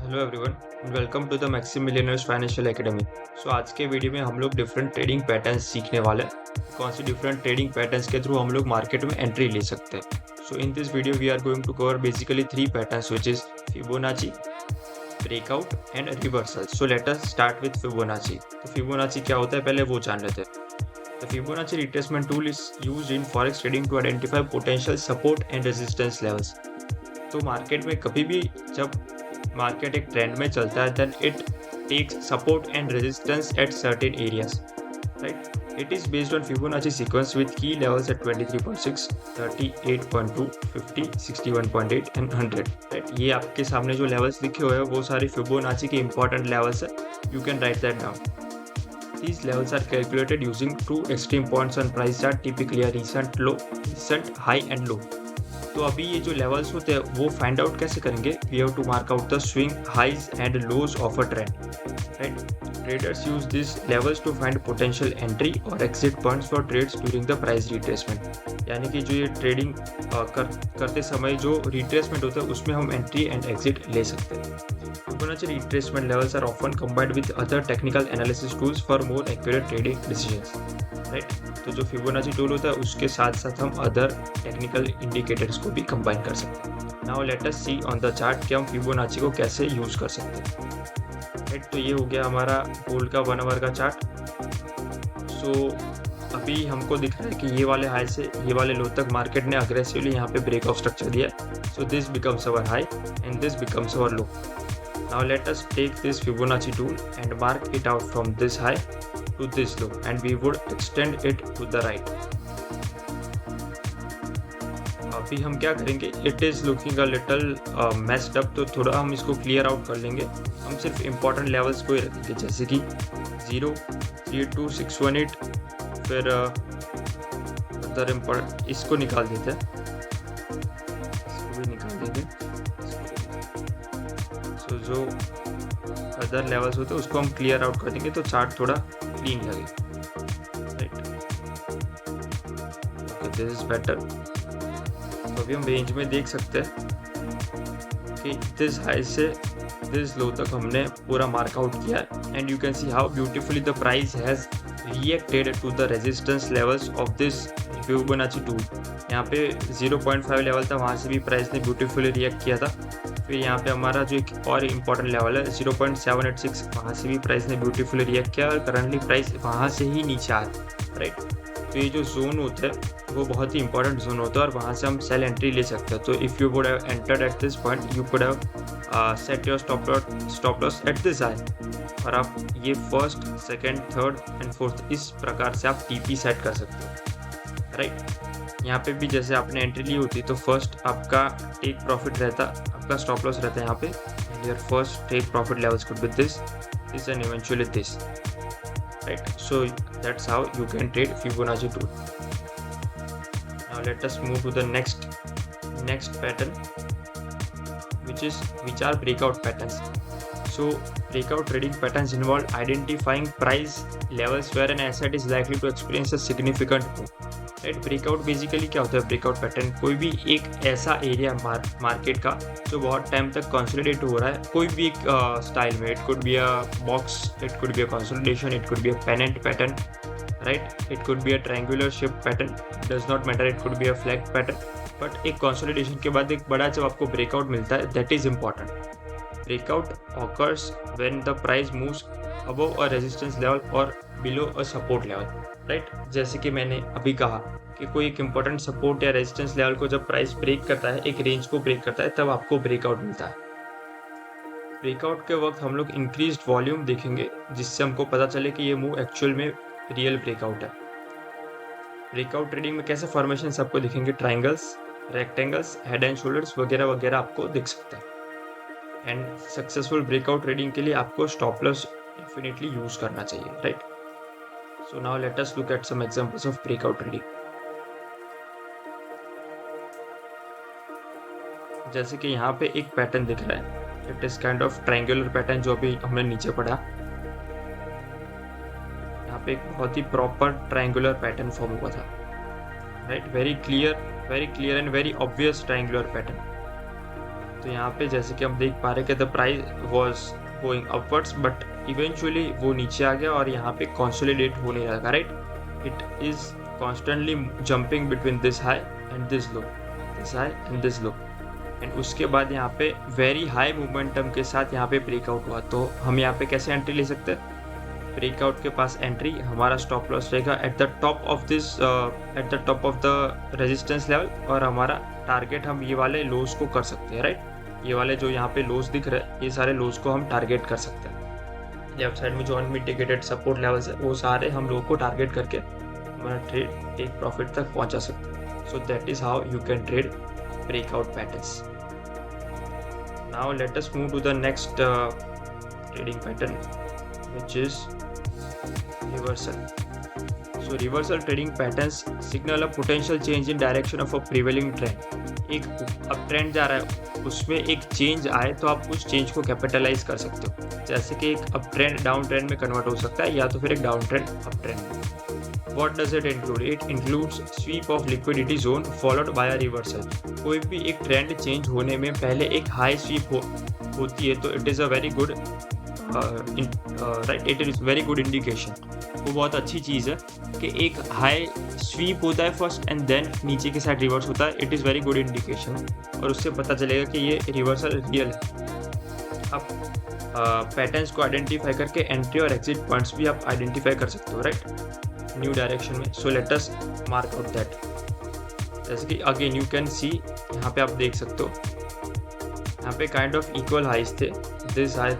Hello everyone, welcome to the Maxim Millionaires Financial Academy. आज के video में हम लोग डिफरेंट ट्रेडिंग पैटर्न्स सीखने वाले हैं। कौन सी डिफरेंट ट्रेडिंग पैटर्न्स के थ्रू हम लोग मार्केट में एंट्री ले सकते हैं। In this video we are going to cover basically three patterns which is Fibonacci, breakout and reversal. Let us start with Fibonacci. तो फिबोनाची क्या होता है पहले वो जान लेते हैं। The Fibonacci retracement tool is used in forex trading to identify potential support and resistance levels. तो मार्केट में कभी भी जब मार्केट एक ट्रेंड में चलता है then it takes support and resistance at certain areas, right. It is based on Fibonacci sequence with key levels at 23.6, 38.2, 50, 61.8 and 100, right. ये आपके सामने जो लेवल्स लिखे हुए हैं वो सारे फिबोनाची के इंपॉर्टेंट लेवल्स है। You can write that down. These levels are calculated using two extreme points on price chart, typically a recent low, recent high and low. तो अभी ये जो लेवल्स होते हैं वो फाइंड आउट कैसे करेंगे? We have to mark out the swing highs and lows of a trend, right. Traders use this levels to find potential entry और exit points for trades during the price retracement. यानी कि जो ये trading करते समय जो retracement होता है उसमें हम एंट्री एंड एग्जिट ले सकते हैं। Fibonacci retracement levels are often combined with other technical analysis tools for more accurate trading decisions, right? तो जो Fibonacci tool होता है उसके साथ साथ हम अदर टेक्निकल इंडिकेटर्स को भी कंबाइन कर सकते हैं। Now let us see on the chart कि हम Fibonacci को कैसे यूज कर सकते हैं, राइट। तो ये हो गया हमारा गोल्ड का 1 आवर का चार्ट। अभी हमको दिख रहा है कि ये वाले हाई से ये वाले लो तक मार्केट ने अग्रेसिवली यहाँ पे ब्रेक ऑफ स्ट्रक्चर दिया। This becomes our high and this becomes our low. Now let us take this Fibonacci tool and mark it out from this high to this low and we would extend it to the right. अभी हम क्या करेंगे? It is looking a little messed up, तो थोड़ा हम इसको clear out कर लेंगे। हम सिर्फ इम्पोर्टेंट लेवल्स को ही रखेंगे जैसे कि 0, 32618, फिर अदर इम्पोर्टेंट इसको निकाल देते हैं, इसको भी निकाल देंगे। जो अदर लेवल्स होते हैं उसको हम क्लियर आउट कर देंगे तो चार्ट थोड़ा क्लीन लगे, right. Okay, this is better. तो अभी हम रेंज में देख सकते हैं कि दिस हाई से दिस लो तक हमने पूरा मार्कआउट किया है and you can see how beautifully the price has reacted to the resistance levels of this Fibonacci tool. यहाँ पे 0.5 लेवल था, वहाँ से भी प्राइस ने ब्यूटीफुली रिएक्ट किया था। फिर यहाँ पे हमारा जो एक और इम्पॉर्टेंट लेवल है 0.786, वहाँ से भी प्राइस ने ब्यूटीफुली रिएक्ट किया और करंटली प्राइस वहाँ से ही नीचे आ रहा है, राइट। तो ये जो जोन होता है वो बहुत ही इंपॉर्टेंट जोन होता है और वहाँ से हम सेल एंट्री ले सकते हैं। तो if you would have entered at this point you could have set your stop loss at this high, और आप ये first, second, third and fourth इस प्रकार से आप टीपी सेट कर सकते हो, राइट। यहाँ पे भी जैसे आपने एंट्री ली होती तो फर्स्ट आपका टेक प्रॉफिट रहता, आपका स्टॉप लॉस रहता है यहाँ पे, and your first take profit levels could be this and eventually this, right. So that's how you can trade Fibonacci tool. Now let us move to the next pattern, which are breakout patterns. Breakout trading patterns involve identifying price levels where an asset is likely to experience a significant move. Right, breakout basically क्या होता है? Breakout pattern कोई भी एक ऐसा area market का जो बहुत टाइम तक कंसोलिडेट हो रहा है, कोई भी एक स्टाइल में। It could be a box, it could be a consolidation, it could be a pennant pattern, right. It could be a triangular shape pattern, does not matter, it could be a flag pattern. But एक consolidation के बाद एक बड़ा जब आपको breakout मिलता है, that is important. Breakout occurs when the price moves above a resistance level or below a support level, right? जैसे कि मैंने अभी कहा कि कोई एक इम्पोर्टेंट सपोर्ट या रेजिस्टेंस लेवल को जब प्राइस ब्रेक करता है, एक रेंज को ब्रेक करता है, तब आपको ब्रेकआउट मिलता है। ब्रेकआउट के वक्त हम लोग इंक्रीज्ड वॉल्यूम देखेंगे जिससे हमको पता चले कि ये मूव एक्चुअल में रियल ब्रेकआउट है। ब्रेकआउट ट्रेडिंग में कैसे फॉर्मेशन आपको दिखेंगे? Triangles, rectangles, head and shoulders वगैरह वगैरह आपको दिख सकता है। एंड सक्सेसफुल ब्रेकआउट ट्रेडिंग के लिए आपको स्टॉप लॉस डेफिनेटली यूज करना चाहिए, right. So now let us look at some examples of breakout trading. जैसे कि यहाँ पे एक पैटर्न दिख रहा है, it is kind of triangular pattern जो अभी हमने नीचे पढ़ा। यहाँ पे एक बहुत ही प्रॉपर ट्रायंगुलर पैटर्न फॉर्म हुआ था, right. Very clear and very obvious triangular pattern. तो यहाँ पे जैसे कि हम देख पा रहे हैं कि the price was going upwards but eventually वो नीचे आ गया और यहाँ पे कंसोलिडेट होने लगा, right. It is constantly jumping between this high and this low, this high and this low, and उसके बाद यहाँ पे वेरी हाई मोमेंटम के साथ यहाँ पे ब्रेकआउट हुआ। तो हम यहाँ पे कैसे एंट्री ले सकते हैं? ब्रेकआउट के पास एंट्री, हमारा स्टॉप लॉस रहेगा at the top of the resistance level, और हमारा टारगेट हम ये वाले लोज को कर सकते हैं, राइट। ये वाले जो यहाँ पे लोज दिख रहे हैं, ये सारे लोज को हम टारगेट कर सकते हैं। लेफ्ट साइड में जो अनमिटिगेटेड सपोर्ट लेवल्स है वो सारे हम लोगों को टारगेट करके हमारा ट्रेड एक प्रॉफिट तक पहुंचा सकते हैं। So that is how you can trade breakout patterns. Now let us move to the next trading pattern, which is reversal. So reversal trading patterns signal a potential change in direction of a prevailing trend. एक up trend जा रहा है, उसमें एक change आए तो आप उस चेंज को कैपिटलाइज कर सकते हो। जैसे कि एक अप ट्रेंड डाउन ट्रेंड में कन्वर्ट हो सकता है, या तो फिर एक डाउन ट्रेंड अप ट्रेंड में। What does it include? It includes sweep of liquidity zone followed by a reversal. कोई भी एक ट्रेंड चेंज होने में पहले एक हाई स्वीप होती है तो it is a very good right, it is very good indication. वो बहुत अच्छी चीज़ है कि एक हाई स्वीप होता है फर्स्ट एंड देन नीचे के साइड रिवर्स होता है। It is very good indication और उससे पता चलेगा कि ये रिवर्सल रियल है। आप पैटर्न्स को आइडेंटिफाई करके एंट्री और एग्जिट पॉइंट्स भी आप आइडेंटिफाई कर सकते हो, राइट, न्यू डायरेक्शन में। So let us mark out that. जैसे कि अगेन यू कैन सी, यहाँ पे आप देख सकते हो, यहाँ पे काइंड ऑफ इक्वल हाइज थे, this high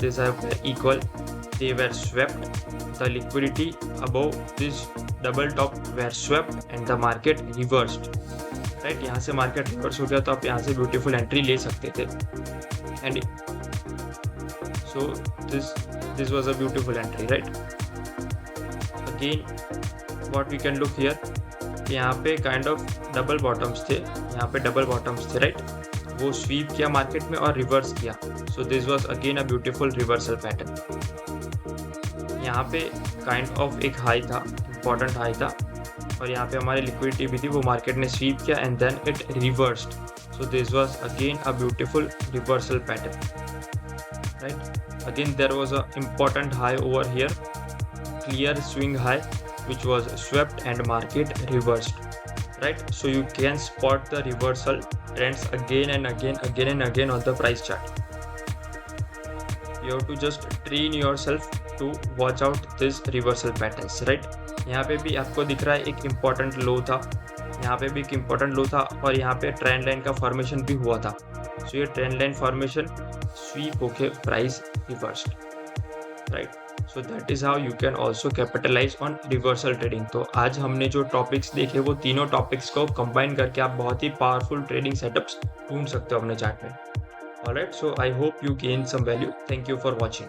equal, they were swept, the liquidity above this double top were swept and the market reversed, right. यहाँ से मार्केट रिवर्स हो गया तो आप यहाँ से ब्यूटीफुल एंट्री ले सकते थे, and so this was a beautiful entry, right. Again what we can look here, यहाँ पे काइंड ऑफ डबल बॉटम्स थे, यहाँ पे डबल बॉटम्स थे, राइट। वो स्वीप किया मार्केट में और रिवर्स किया। सो this was again a beautiful reversal pattern. यहाँ पे काइंड ऑफ एक हाई था, इंपॉर्टेंट हाई था, और यहाँ पे हमारी लिक्विडिटी भी थी, वो मार्केट ने स्वीप किया and then it reversed. So this was again a beautiful reversal pattern, right. Again there was a important high over here, clear swing high which was swept and market reversed, right. So you can spot the reversal trends again and again on the price chart. You have to just train yourself to watch out this reversal patterns, right. यहाँ पे भी आपको दिख रहा है एक important low था, यहाँ पे भी एक important low था, और यहाँ पे ट्रेंड लाइन का फॉर्मेशन भी हुआ था। So ये ट्रेंड लाइन फॉर्मेशन स्वीप होके price reversed, right. So that is how you can also capitalize on reversal trading. तो आज हमने जो टॉपिक्स देखे वो तीनों टॉपिक्स को कंबाइन करके आप बहुत ही पावरफुल ट्रेडिंग सेटअप्स ढूंढ सकते हो अपने चार्ट में। Alright, so I hope you gain some value. Thank you for watching.